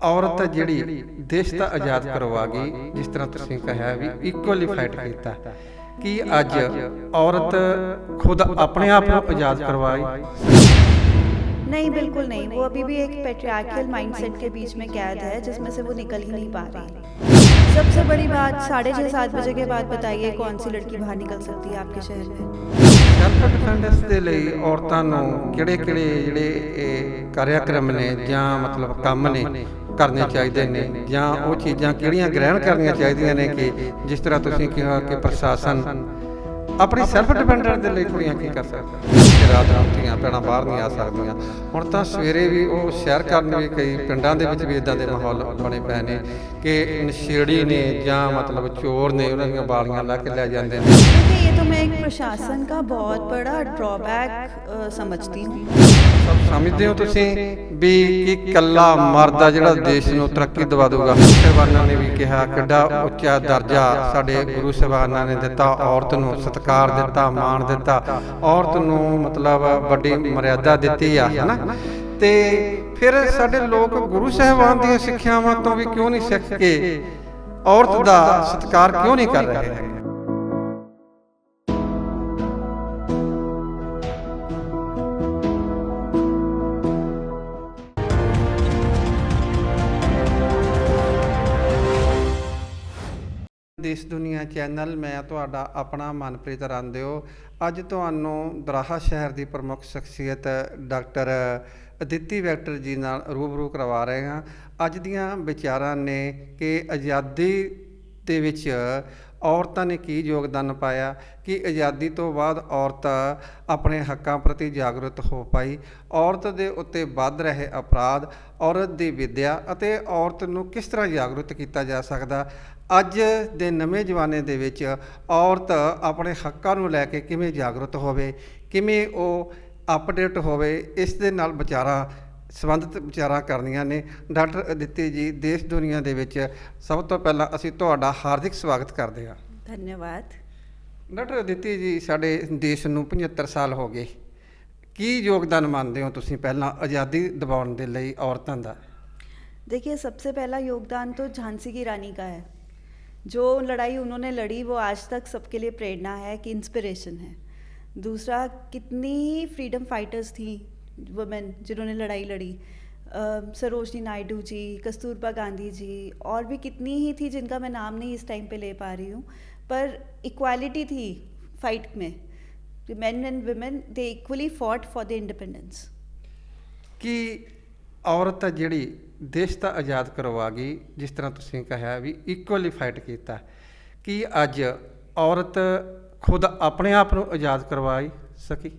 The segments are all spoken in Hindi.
औरत जिहड़ी देश दा आज़ाद करवा गई, जिस तरह तुसीं कहा भी इक्वली फाइट कीता कि अज औरत खुद अपने आप को आज़ाद करवाई। नहीं, बिल्कुल नहीं। वो अभी भी एक पैट्रियार्कियल माइंडसेट के बीच में कैद है, जिसमें से वो निकल ही नहीं पा रही। सबसे बड़ी बात, साढ़े 6-7 बजे के बाद बताइए कौन सी लड़की बाहर निकल सकती है आपके शहर में? ਸੈਲਫ ਡਿਫੈਂਸ ਦੇ ਲਈ ਔਰਤਾਂ ਨੂੰ ਕਿਹੜੇ-ਕਿਹੜੇ ਜਿਹੜੇ ਕਾਰਿਆਕਰਮ ਨੇ ਜਾਂ ਮਤਲਬ ਕੰਮ ਨੇ ਕਰਨੇ ਚਾਹੀਦੇ ਨੇ, ਜਾਂ ਉਹ ਚੀਜ਼ਾਂ ਕਿਹੜੀਆਂ ਗ੍ਰਹਿਣ ਕਰਨੀਆਂ ਚਾਹੀਦੀਆਂ ਨੇ ਕਿ ਜਿਸ ਤਰ੍ਹਾਂ ਤੁਸੀਂ ਕਿਹਾ ਕਿ ਪ੍ਰਸ਼ਾਸਨ ਆਪਣੀ ਸੈਲਫ ਡਿਪੈਂਡੈਂਟ ਦੇ ਲਈ ਕੁੜੀਆਂ ਕੀ ਕਰ ਸਕਦੀਆਂ? ਰਾਤ ਨੂੰ ਧੀਆਂ ਭੈਣਾਂ ਬਾਹਰ ਨਹੀਂ ਆ ਸਕਦੀਆਂ। ਹੁਣ ਤਾਂ ਸਵੇਰੇ ਵੀ ਉਹ ਸੈਰ ਕਰਨ ਵੀ ਕਈ ਪਿੰਡਾਂ ਦੇ ਵਿੱਚ ਵੀ ਇੱਦਾਂ ਦੇ ਮਾਹੌਲ ਬਣੇ ਪਏ ਨੇ ਕਿ ਨਸ਼ੇੜੀ ਨੇ ਜਾਂ ਮਤਲਬ ਚੋਰ ਨੇ ਉਹਨਾਂ ਦੀਆਂ ਬਾਲੀਆਂ ਲਾ ਕੇ ਲੈ ਜਾਂਦੇ ਨੇ। देखिए, ये तो मैं एक प्रशासन का बहुत बड़ा ड्रॉबैक समझती हूँ। ਸਭ ਸਮਝਦੇ ਹੋ ਤੁਸੀਂ ਵੀ ਕਿ ਇਕੱਲਾ ਮਰਦ ਆ ਜਿਹੜਾ ਦੇਸ਼ ਨੂੰ ਤਰੱਕੀ ਦਵਾ ਦੂਗਾ? ਸਾਹਿਬਾਨਾਂ ਨੇ ਵੀ ਕਿਹਾ ਕਿੱਡਾ ਉੱਚਾ ਦਰਜਾ ਸਾਡੇ ਗੁਰੂ ਸਾਹਿਬਾਨਾਂ ਨੇ ਦਿੱਤਾ, ਔਰਤ ਨੂੰ ਸਤਿਕਾਰ ਦਿੱਤਾ, ਮਾਣ ਦਿੱਤਾ, ਔਰਤ ਨੂੰ ਮਤਲਬ ਵੱਡੀ ਮਰਿਆਦਾ ਦਿੱਤੀ ਆ, ਹੈ ਨਾ? ਤੇ ਫਿਰ ਸਾਡੇ ਲੋਕ ਗੁਰੂ ਸਾਹਿਬਾਨ ਦੀਆਂ ਸਿੱਖਿਆਵਾਂ ਤੋਂ ਵੀ ਕਿਉਂ ਨਹੀਂ ਸਿੱਖ ਕੇ ਔਰਤ ਦਾ ਸਤਿਕਾਰ ਕਿਉਂ ਨਹੀਂ ਕਰ ਰਹੇ ਹੈਗੇ? देश दुनिया चैनल मैं तुहाडा अपना मनप्रीत रांदिओ। अज तुहानूं दराहा शहर की प्रमुख शख्सियत डॉक्टर अदिति वैक्टर जी नाल रूबरू करवा रहे हैं। अज दियां विचारां ने कि आज़ादी दे विच औरतां ने की योगदान पाया, कि आज़ादी तो बाद औरत अपने हकों प्रति जागरूक हो पाई, औरत दे उत्ते वध रहे अपराध, औरत दी विद्या अते औरत नूं किस तरह जागरूक किया जा सकदा। अज दे नਵੇਂ जमाने दे विच औरत अपने हकों नूं लैके किवें जागरूक होवे, किवें ਉਹ अपडेट होवे, इस दे नाल विचारां संबंधित विचारां करनियां ने। डॉक्टर अदिति जी, देश दुनिया दे विच सब तो पहला असीं तुहाडा हार्दिक स्वागत करदे हां। धन्यवाद। डॉक्टर अदिति जी, साडे देश नूं 75 साल हो गए, की योगदान मानते हो तुसीं पहलां आज़ादी दिवाउण दे लई औरतां दा? देखिए, सबसे पहला योगदान तो झांसी की रानी का है। जो लड़ाई उन्होंने लड़ी वो आज तक सबके लिए प्रेरणा है, कि इंस्पिरेशन है। दूसरा, कितनी ही फ्रीडम फाइटर्स थी वुमेन जिन्होंने लड़ाई लड़ी। सरोजनी नायडू जी, कस्तूरबा गांधी जी, और भी कितनी ही थी जिनका मैं नाम नहीं इस टाइम पे ले पा रही हूँ, पर इक्वालिटी थी फाइट में। Main and women they equally fought for the independence. कि औरत जिहड़ी देश दा आज़ाद करवा गई, जिस तरह तुसीं कहा भी इक्वली फाइट कीता, कि अज औरत खुद अपने आप को आज़ाद करवाई सकी?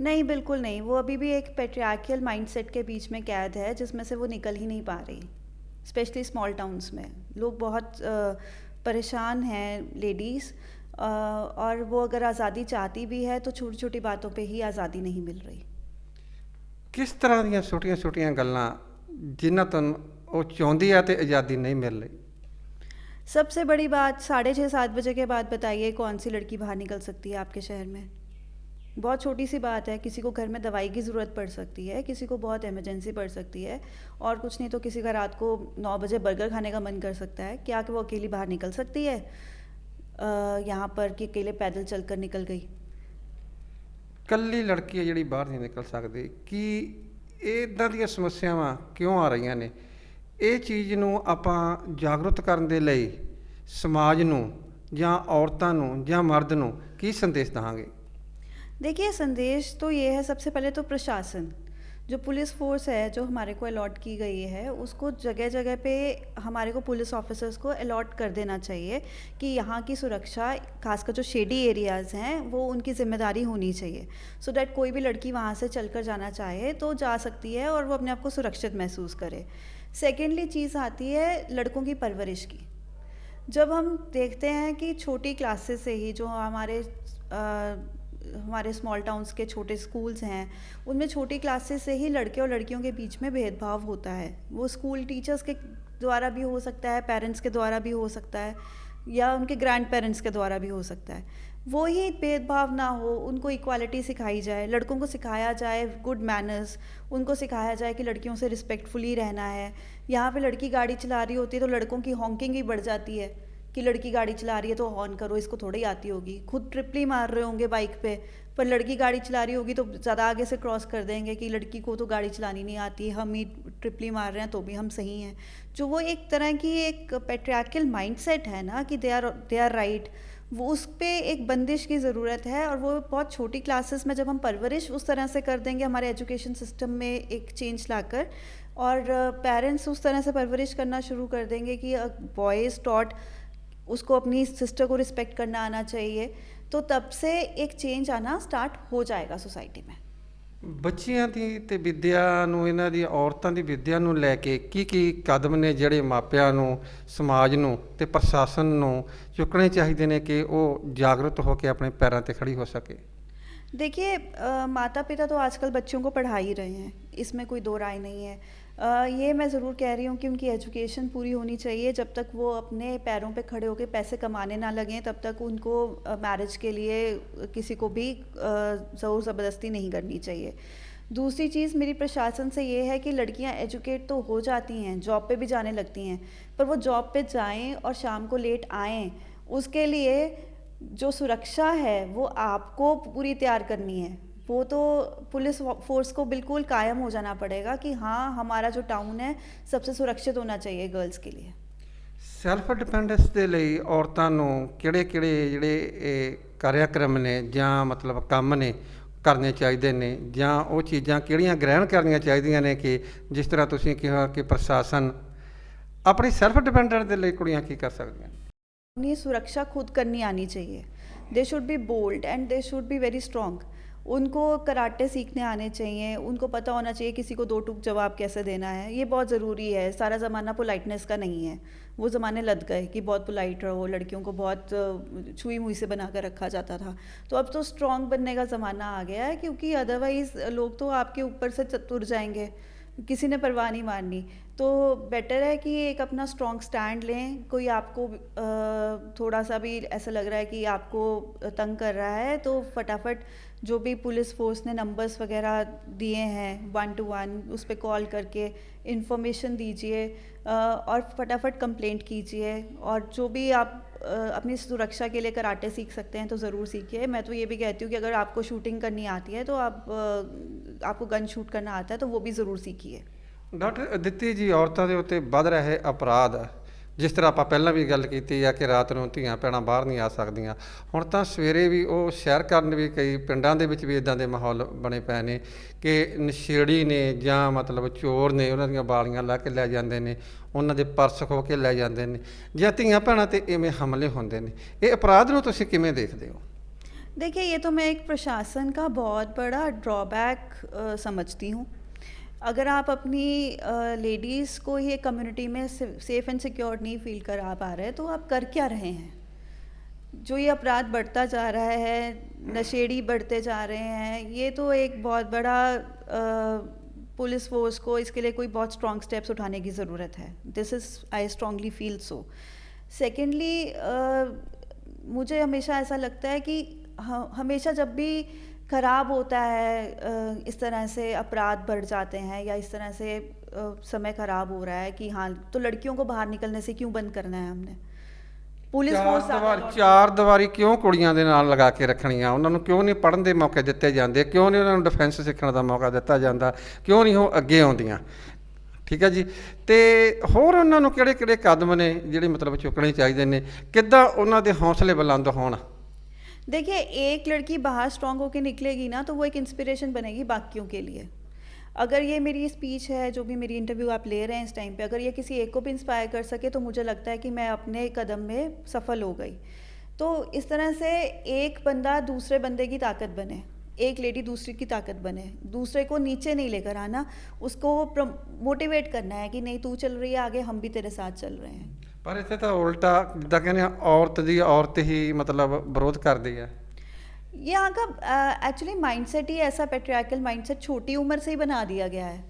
नहीं, बिल्कुल नहीं। वो अभी भी एक पैट्रियार्कियल माइंडसेट के बीच में कैद है, जिसमें से वो निकल ही नहीं पा रही। स्पेशली स्मॉल टाउन्स में लोग बहुत परेशान हैं, लेडीज़, और वो अगर आज़ादी चाहती भी है तो छोटी छोटी बातों पे ही आज़ादी नहीं मिल रही। किस तरह ਦੀਆਂ ਛੋਟੀਆਂ-ਛੋਟੀਆਂ ਗੱਲਾਂ जिन्हां ਤੋਂ ਉਹ ਚਾਹੁੰਦੀ ਆ ਤੇ आज़ादी नहीं मिल रही? सबसे बड़ी बात, 6:30-7 बजे के बाद बताइए कौन सी लड़की बाहर निकल सकती है आपके शहर में? बहुत छोटी सी बात है। किसी को घर में दवाई की ज़रूरत पड़ सकती है, किसी को बहुत इमरजेंसी पड़ सकती है, और कुछ नहीं तो किसी का रात को 9 बजे बर्गर खाने का मन कर सकता है। क्या कि वो अकेली बाहर निकल सकती है यहाँ पर, कि अकेले पैदल चल कर निकल गई? ਕੱਲੀ ਲੜਕੀ ਹੈ ਜਿਹੜੀ ਬਾਹਰ ਨਹੀਂ ਨਿਕਲ ਸਕਦੀ। ਕਿ ਇੱਦਾਂ ਦੀਆਂ ਸਮੱਸਿਆਵਾਂ ਕਿਉਂ ਆ ਰਹੀਆਂ ਨੇ? ਇਹ ਚੀਜ਼ ਨੂੰ ਆਪਾਂ ਜਾਗਰੂਕ ਕਰਨ ਦੇ ਲਈ ਸਮਾਜ ਨੂੰ ਜਾਂ ਔਰਤਾਂ ਨੂੰ ਜਾਂ ਮਰਦ ਨੂੰ ਕੀ ਸੰਦੇਸ਼ ਦੇਵਾਂਗੇ? देखिए, संदेश तो ये है, सबसे पहले तो प्रशासन, जो पुलिस फोर्स है जो हमारे को अलॉट की गई है, उसको जगह जगह पे हमारे को पुलिस ऑफिसर्स को अलॉट कर देना चाहिए कि यहाँ की सुरक्षा, खासकर जो शेडी एरियाज़ हैं, वो उनकी ज़िम्मेदारी होनी चाहिए, सो डैट कोई भी लड़की वहाँ से चलकर जाना चाहे तो जा सकती है और वो अपने आप को सुरक्षित महसूस करे। सेकेंडली चीज़ आती है लड़कों की परवरिश की। जब हम देखते हैं कि छोटी क्लासेस से ही, जो हमारे स्मॉल टाउन्स के छोटे स्कूल्स हैं, उनमें छोटी क्लासेस से ही लड़के और लड़कियों के बीच में भेदभाव होता है। वो स्कूल टीचर्स के द्वारा भी हो सकता है, पेरेंट्स के द्वारा भी हो सकता है, या उनके ग्रैंड पेरेंट्स के द्वारा भी हो सकता है। वो ही भेदभाव ना हो, उनको इक्वालिटी सिखाई जाए, लड़कों को सिखाया जाए गुड मैनर्स, उनको सिखाया जाए कि लड़कियों से रिस्पेक्टफुली रहना है। यहाँ पे लड़की गाड़ी चला रही होती है तो लड़कों की हॉन्किंग ही बढ़ जाती है कि लड़की गाड़ी चला रही है तो हॉर्न करो, इसको थोड़ी आती होगी। खुद ट्रिपली मार रहे होंगे बाइक पे, पर लड़की गाड़ी चला रही होगी तो ज़्यादा आगे से क्रॉस कर देंगे कि लड़की को तो गाड़ी चलानी नहीं आती, हम ही ट्रिपली मार रहे हैं तो भी हम सही हैं। जो वो एक तरह की एक पैट्रियार्कल माइंडसेट है ना कि दे आर राइट, वो उस पे एक बंदिश की ज़रूरत है। और वो बहुत छोटी क्लासेस में जब हम परवरिश उस तरह से कर देंगे हमारे एजुकेशन सिस्टम में एक चेंज लाकर, और पेरेंट्स उस तरह से परवरिश करना शुरू कर देंगे कि बॉय इज़ टॉट, उसको अपनी सिस्टर को रिस्पेक्ट करना आना चाहिए, तो तब से एक चेंज आना स्टार्ट हो जाएगा सोसाइटी में। ਬੱਚਿਆਂ ਦੀ ਤੇ ਵਿੱਦਿਆ ਨੂੰ, ਇਹਨਾਂ ਦੀ ਔਰਤਾਂ ਦੀ ਵਿੱਦਿਆ ਨੂੰ ਲੈ ਕੇ ਕੀ ਕਦਮ ਨੇ ਜਿਹੜੇ ਮਾਪਿਆਂ ਨੂੰ, ਸਮਾਜ ਨੂੰ ਤੇ ਪ੍ਰਸ਼ਾਸਨ ਨੂੰ ਚੁੱਕਣੇ ਚਾਹੀਦੇ ਨੇ ਕਿ ਉਹ ਜਾਗਰੂਕ ਹੋ ਕੇ ਆਪਣੇ ਪੈਰਾਂ 'ਤੇ ਖੜੀ ਹੋ ਸਕੇ? देखिए, माता पिता तो आजकल बच्चों को पढ़ा ही रहे हैं, इसमें कोई दो राय नहीं है। ये मैं ज़रूर कह रही हूँ कि उनकी एजुकेशन पूरी होनी चाहिए। जब तक वो अपने पैरों पे खड़े होकर पैसे कमाने ना लगें तब तक उनको मैरिज के लिए किसी को भी ज़ोर ज़बरदस्ती नहीं करनी चाहिए। दूसरी चीज़ मेरी प्रशासन से ये है कि लड़कियां एजुकेट तो हो जाती हैं, जॉब पे भी जाने लगती हैं, पर वो जॉब पे जाएं और शाम को लेट आएँ, उसके लिए जो सुरक्षा है वो आपको पूरी तैयार करनी है। वो तो पुलिस फोर्स को बिल्कुल कायम हो जाना पड़ेगा कि हाँ, हमारा जो टाउन है सबसे सुरक्षित होना चाहिए गर्ल्स के लिए। ਸੈਲਫ ਡਿਪੈਂਡੈਂਸ ਦੇ ਲਈ ਔਰਤਾਂ ਨੂੰ ਕਿਹੜੇ ਜਿਹੜੇ ਕਾਰਿਆਕ੍ਰਮ ਨੇ ਜਾਂ ਮਤਲਬ ਕੰਮ ਨੇ ਕਰਨੇ ਚਾਹੀਦੇ ਨੇ, ਜਾਂ ਉਹ ਚੀਜ਼ਾਂ ਕਿਹੜੀਆਂ ਗ੍ਰਹਿਣ ਕਰਨੀਆਂ ਚਾਹੀਦੀਆਂ ਨੇ ਕਿ ਜਿਸ ਤਰ੍ਹਾਂ ਤੁਸੀਂ ਕਿਹਾ ਕਿ ਪ੍ਰਸ਼ਾਸਨ ਆਪਣੀ ਸੈਲਫ ਡਿਪੈਂਡੈਂਟ ਦੇ ਲਈ ਕੁੜੀਆਂ ਕੀ ਕਰ ਸਕਦੀਆਂ? अपनी सुरक्षा खुद करनी आनी चाहिए। They should be bold and they should be very strong. उनको कराटे सीखने आने चाहिए, उनको पता होना चाहिए किसी को दो टूक जवाब कैसे देना है, ये बहुत ज़रूरी है। सारा ज़माना पोलाइटनेस का नहीं है, वो ज़माने लग गए कि बहुत पोलाइट रहो, लड़कियों को बहुत छुई मुई से बना कर रखा जाता था। तो अब तो स्ट्रॉन्ग बनने का ज़माना आ गया है, क्योंकि अदरवाइज़ लोग तो आपके ऊपर से तुर जाएंगे, किसी ने परवाह नहीं मारनी। तो बेटर है कि एक अपना स्ट्रॉन्ग स्टैंड लें। कोई आपको थोड़ा सा भी ऐसा लग रहा है कि आपको तंग कर रहा है तो फटाफट जो भी पुलिस फोर्स ने नंबर्स वगैरह दिए हैं 121, उस पर कॉल करके इन्फॉर्मेशन दीजिए और फटाफट कंप्लेंट कीजिए। और जो भी आप अपनी सुरक्षा के लिए कराटे सीख सकते हैं तो ज़रूर सीखिए। मैं तो ये भी कहती हूँ कि अगर आपको शूटिंग करनी आती है तो आपको गन शूट करना आता है तो वो भी ज़रूर सीखिए। ਡਾਕਟਰ ਅਦਿੱਤੀ ਜੀ, ਔਰਤਾਂ ਦੇ ਉੱਤੇ ਵੱਧ ਰਹੇ ਅਪਰਾਧ, ਜਿਸ ਤਰ੍ਹਾਂ ਆਪਾਂ ਪਹਿਲਾਂ ਵੀ ਗੱਲ ਕੀਤੀ ਆ ਕਿ ਰਾਤ ਨੂੰ ਧੀਆਂ ਭੈਣਾਂ ਬਾਹਰ ਨਹੀਂ ਆ ਸਕਦੀਆਂ, ਹੁਣ ਤਾਂ ਸਵੇਰੇ ਵੀ ਉਹ ਸੈਰ ਕਰਨ ਵੀ, ਕਈ ਪਿੰਡਾਂ ਦੇ ਵਿੱਚ ਵੀ ਇੱਦਾਂ ਦੇ ਮਾਹੌਲ ਬਣੇ ਪਏ ਨੇ ਕਿ ਨਸ਼ੇੜੀ ਨੇ ਜਾਂ ਮਤਲਬ ਚੋਰ ਨੇ, ਉਹਨਾਂ ਦੀਆਂ ਬਾਲੀਆਂ ਲਾ ਕੇ ਲੈ ਜਾਂਦੇ ਨੇ, ਉਹਨਾਂ ਦੇ ਪਰਸ ਖੋਹ ਕੇ ਲੈ ਜਾਂਦੇ ਨੇ, ਜਾਂ ਧੀਆਂ ਭੈਣਾਂ 'ਤੇ ਇਵੇਂ ਹਮਲੇ ਹੁੰਦੇ ਨੇ। ਇਹ ਅਪਰਾਧ ਨੂੰ ਤੁਸੀਂ ਕਿਵੇਂ ਦੇਖਦੇ ਹੋ? देखिए, ये तो मैं एक प्रशासन का बहुत बड़ा ड्रॉबैक समझती हूँ। अगर आप अपनी लेडीज़ को ही एक कम्युनिटी में सेफ़ एंड सिक्योर नहीं फील करा पा रहे तो आप कर क्या रहे हैं? जो ये अपराध बढ़ता जा रहा है, नशेड़ी बढ़ते जा रहे हैं, ये तो एक बहुत बड़ा पुलिस फोर्स को इसके लिए कोई बहुत स्ट्रॉन्ग स्टेप्स उठाने की ज़रूरत है। This is, I strongly feel so. Secondly, मुझे हमेशा ऐसा लगता है कि हमेशा जब भी ख़राब होता है, इस तरह से अपराध बढ़ जाते हैं या इस तरह से समय ख़राब हो रहा है कि हाँ, तो लड़कियों को बाहर निकलने से क्यों बंद करना है हमने? पुलिस फोर्स ਚਾਰ ਦੀਵਾਰੀ ਕਿਉਂ ਕੁੜੀਆਂ ਦੇ ਨਾਲ ਲਗਾ ਕੇ ਰੱਖਣੀਆਂ? ਉਹਨਾਂ ਨੂੰ ਕਿਉਂ ਨਹੀਂ ਪੜ੍ਹਨ ਦੇ ਮੌਕੇ ਦਿੱਤੇ ਜਾਂਦੇ? ਕਿਉਂ ਨਹੀਂ ਉਹਨਾਂ ਨੂੰ ਡਿਫੈਂਸ ਸਿੱਖਣ ਦਾ ਮੌਕਾ ਦਿੱਤਾ ਜਾਂਦਾ? ਕਿਉਂ ਨਹੀਂ ਉਹ ਅੱਗੇ ਆਉਂਦੀਆਂ? ਠੀਕ ਹੈ ਜੀ। ਅਤੇ ਹੋਰ ਉਹਨਾਂ ਨੂੰ ਕਿਹੜੇ ਕਦਮ ਨੇ ਜਿਹੜੇ ਮਤਲਬ ਚੁੱਕਣੇ ਚਾਹੀਦੇ ਨੇ? ਕਿੱਦਾਂ ਉਹਨਾਂ ਦੇ ਹੌਸਲੇ ਬੁਲੰਦ ਹੋਣ? देखिए, एक लड़की बाहर स्ट्रॉन्ग होकर निकलेगी ना तो वो एक इंस्पिरेशन बनेगी बाकियों के लिए। अगर ये मेरी स्पीच है, जो भी मेरी इंटरव्यू आप ले रहे हैं इस टाइम पे, अगर ये किसी एक को भी इंस्पायर कर सके तो मुझे लगता है कि मैं अपने कदम में सफल हो गई। तो इस तरह से एक बंदा दूसरे बंदे की ताकत बने, एक लेडी दूसरी की ताकत बने, दूसरे को नीचे नहीं लेकर आना, उसको मोटिवेट करना है कि नहीं, तू चल रही है आगे, हम भी तेरे साथ चल रहे हैं। ਪਰ ਇੱਥੇ ਤਾਂ ਉਲਟਾ, ਜਿੱਦਾਂ ਕਹਿੰਦੇ ਆ, ਔਰਤ ਦੀ ਔਰਤ ਹੀ ਮਤਲਬ ਵਿਰੋਧ ਕਰਦੀ ਹੈ। यहाँ का एक्चुअली माइंडसेट ही ऐसा, पैट्रियार्कल माइंडसेट छोटी उम्र से ही बना दिया गया है।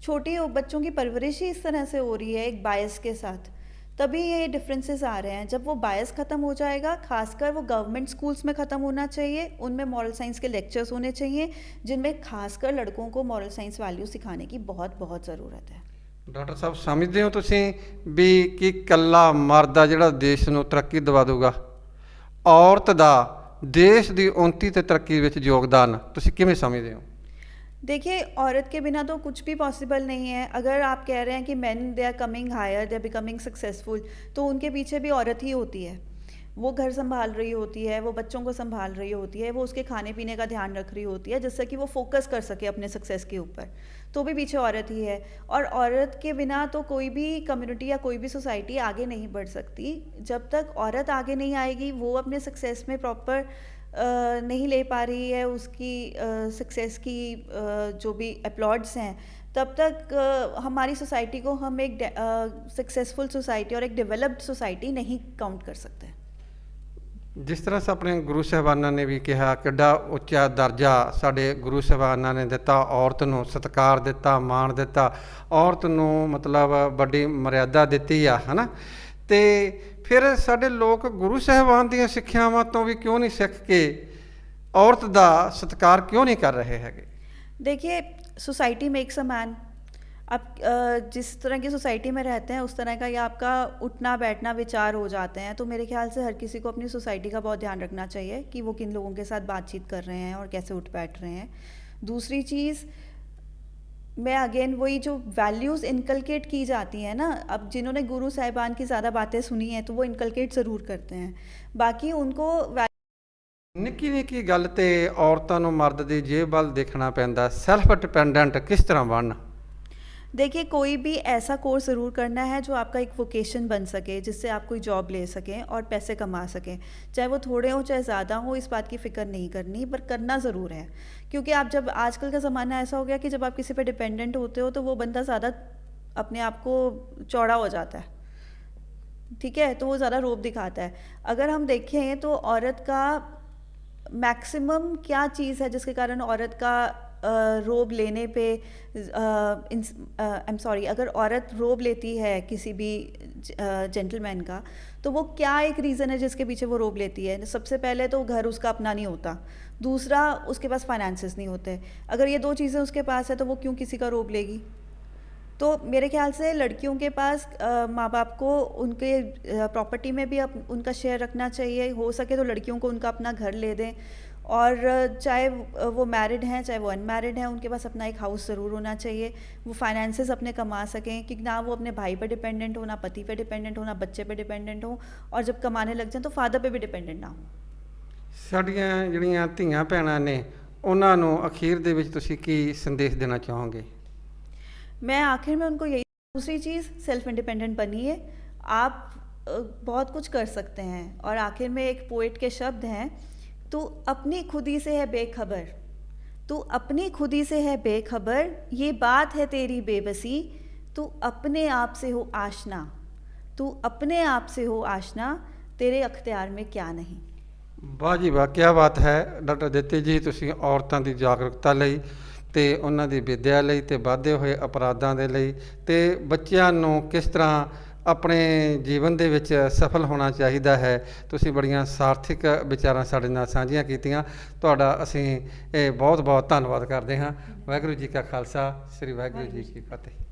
छोटे बच्चों की परवरिश ही इस तरह से हो रही है, एक बायस के साथ। तभी ये डिफरेंसेस आ रहे हैं। जब वो बायस ख़त्म हो जाएगा, खासकर वो गवर्नमेंट स्कूल्स में ख़त्म होना चाहिए, उनमें मॉरल साइंस के लेक्चर्स होने चाहिए, जिनमें खासकर लड़कों को मॉरल साइंस वैल्यू सिखाने की बहुत बहुत ज़रूरत है। ਡਾਕਟਰ ਸਾਹਿਬ ਸਮਝਦੇ ਹੋ ਤੁਸੀਂ ਵੀ ਕਿ ਇਕੱਲਾ ਮਰਦ ਆ ਜਿਹੜਾ ਦੇਸ਼ ਨੂੰ ਤਰੱਕੀ ਦਿਵਾ ਦੂਗਾ? ਔਰਤ ਦਾ ਦੇਸ਼ ਦੀ ਉੱਨਤੀ ਤੇ ਤਰੱਕੀ ਵਿੱਚ ਯੋਗਦਾਨ ਤੁਸੀਂ ਕਿਵੇਂ ਸਮਝਦੇ ਹੋ? देखिए, औरत के बिना तो कुछ भी पॉसिबल नहीं है। अगर आप कह रहे हैं कि men they are coming higher, they are becoming successful, तो उनके पीछे भी औरत ही होती है। वो घर संभाल रही होती है, वो बच्चों को संभाल रही होती है, वो उसके खाने पीने का ध्यान रख रही होती है, जिससे कि वो फोकस कर सके अपने सक्सेस के ऊपर, तो भी पीछे औरत ही है। और औरत के बिना तो कोई भी कम्युनिटी या कोई भी सोसाइटी आगे नहीं बढ़ सकती। जब तक औरत आगे नहीं आएगी, वो अपने सक्सेस में प्रॉपर नहीं ले पा रही है उसकी सक्सेस की जो भी अपलॉड्स हैं, तब तक हमारी सोसाइटी को हम एक सक्सेसफुल सोसाइटी और एक डेवलप्ड सोसाइटी नहीं काउंट कर सकते। ਜਿਸ ਤਰ੍ਹਾਂ ਆਪਣੇ ਗੁਰੂ ਸਾਹਿਬਾਨਾਂ ਨੇ ਵੀ ਕਿਹਾ ਕਿੱਡਾ ਉੱਚਾ ਦਰਜਾ ਸਾਡੇ ਗੁਰੂ ਸਾਹਿਬਾਨਾਂ ਨੇ ਦਿੱਤਾ, ਔਰਤ ਨੂੰ ਸਤਿਕਾਰ ਦਿੱਤਾ, ਮਾਣ ਦਿੱਤਾ, ਔਰਤ ਨੂੰ ਮਤਲਬ ਵੱਡੀ ਮਰਿਆਦਾ ਦਿੱਤੀ ਆ, ਹੈ ਨਾ। ਅਤੇ ਫਿਰ ਸਾਡੇ ਲੋਕ ਗੁਰੂ ਸਾਹਿਬਾਨ ਦੀਆਂ ਸਿੱਖਿਆਵਾਂ ਤੋਂ ਵੀ ਕਿਉਂ ਨਹੀਂ ਸਿੱਖ ਕੇ ਔਰਤ ਦਾ ਸਤਿਕਾਰ ਕਿਉਂ ਨਹੀਂ ਕਰ ਰਹੇ ਹੈਗੇ? देखिए, सोसाइटी मेक्स अ मैन। आप जिस तरह की सोसाइटी में रहते हैं, उस तरह का या आपका उठना बैठना विचार हो जाते हैं। तो मेरे ख्याल से हर किसी को अपनी सोसाइटी का बहुत ध्यान रखना चाहिए कि वो किन लोगों के साथ बातचीत कर रहे हैं और कैसे उठ बैठ रहे हैं। दूसरी चीज़, मैं अगेन वही जो वैल्यूज़ इनकलकेट की जाती हैं ना, अब जिन्होंने गुरु साहिबान की ज़्यादा बातें सुनी हैं तो वो इनकलकेट ज़रूर करते हैं, बाकी उनको ਨਿੱਕੀ ਨਿੱਕੀ ਗੱਲ 'ਤੇ ਔਰਤਾਂ ਨੂੰ ਮਰਦ ਦੀ ਜੇਬ ਵੱਲ ਦੇਖਣਾ ਪੈਂਦਾ। ਸੈਲਫ ਡਿਪੈਂਡੈਂਟ ਕਿਸ ਤਰ੍ਹਾਂ ਬਣਨ? देखिए, कोई भी ऐसा कोर्स ज़रूर करना है जो आपका एक वोकेशन बन सके, जिससे आप कोई जॉब ले सकें और पैसे कमा सकें, चाहे वो थोड़े हों चाहे ज़्यादा हो, इस बात की फ़िक्र नहीं करनी, पर करना ज़रूर है। क्योंकि आप जब आजकल का ज़माना ऐसा हो गया कि जब आप किसी पे डिपेंडेंट होते हो तो वो बंदा ज़्यादा अपने आप को चौड़ा हो जाता है, ठीक है, तो वो ज़्यादा रोब दिखाता है। अगर हम देखें तो औरत का मैक्सिमम क्या चीज़ है जिसके कारण औरत का रोब लेने पे आई एम सॉरी, अगर औरत रोब लेती है किसी भी जेंटलमैन का, तो वो क्या एक रीज़न है जिसके पीछे वो रोब लेती है? सबसे पहले तो घर उसका अपना नहीं होता, दूसरा उसके पास फाइनेंसेस नहीं होते। अगर ये दो चीज़ें उसके पास है तो वो क्यों किसी का रोब लेगी? तो मेरे ख्याल से लड़कियों के पास माँ बाप को उनके प्रॉपर्टी में भी उनका शेयर रखना चाहिए। हो सके तो लड़कियों को उनका अपना घर ले दें, और चाहे वो मैरिड हैं चाहे वो अनमैरिड हैं, उनके पास अपना एक हाउस ज़रूर होना चाहिए। वो फाइनेंसेस अपने कमा सकें कि ना वो अपने भाई पे डिपेंडेंट हो, ना पति पे डिपेंडेंट हो, ना बच्चे पे डिपेंडेंट हो, और जब कमाने लग जाएं तो फादर पे भी डिपेंडेंट ना हो। ਸਾਡੀਆਂ ਜਿਹੜੀਆਂ ਧੀਆਂ ਭੈਣਾਂ ਨੇ ਉਹਨਾਂ ਨੂੰ ਅਖੀਰ ਦੇ ਵਿੱਚ ਤੁਸੀਂ ਕੀ ਸੰਦੇਸ਼ ਦੇਣਾ ਚਾਹੋਗੇ? मैं आखिर में उनको यही, दूसरी चीज़, सेल्फ इंडिपेंडेंट बनिए, आप बहुत कुछ कर सकते हैं। और आखिर में एक पोइट के शब्द हैं, तू अपनी खुदी से है बेखबर, तू अपनी खुदी से है बेखबर, ये बात है तेरी बेबसी, तू अपने आप से हो आशना, तू अपने आप से हो आशना, तेरे अख्तियार में क्या नहीं। ਵਾਹ ਜੀ ਵਾਹ, ਕਿਆ ਬਾਤ ਹੈ ਡਾਕਟਰ ਦਿੱਤੀ ਜੀ। ਤੁਸੀਂ ਔਰਤਾਂ ਦੀ ਜਾਗਰੂਕਤਾ ਲਈ ਅਤੇ ਉਹਨਾਂ ਦੀ ਵਿੱਦਿਆ ਲਈ ਅਤੇ ਵਧਦੇ ਹੋਏ ਅਪਰਾਧਾਂ ਦੇ ਲਈ ਅਤੇ ਬੱਚਿਆਂ ਨੂੰ ਕਿਸ ਤਰ੍ਹਾਂ ਆਪਣੇ ਜੀਵਨ ਦੇ ਵਿੱਚ ਸਫਲ ਹੋਣਾ ਚਾਹੀਦਾ ਹੈ, ਤੁਸੀਂ ਬੜੀਆਂ ਸਾਰਥਿਕ ਵਿਚਾਰਾਂ ਸਾਡੇ ਨਾਲ ਸਾਂਝੀਆਂ ਕੀਤੀਆਂ। ਤੁਹਾਡਾ ਅਸੀਂ ਇਹ ਬਹੁਤ ਬਹੁਤ ਧੰਨਵਾਦ ਕਰਦੇ ਹਾਂ। ਵਾਹਿਗੁਰੂ ਜੀ ਕਾ ਖਾਲਸਾ, ਸ੍ਰੀ ਵਾਹਿਗੁਰੂ ਜੀ ਕੀ ਫਤਿਹ।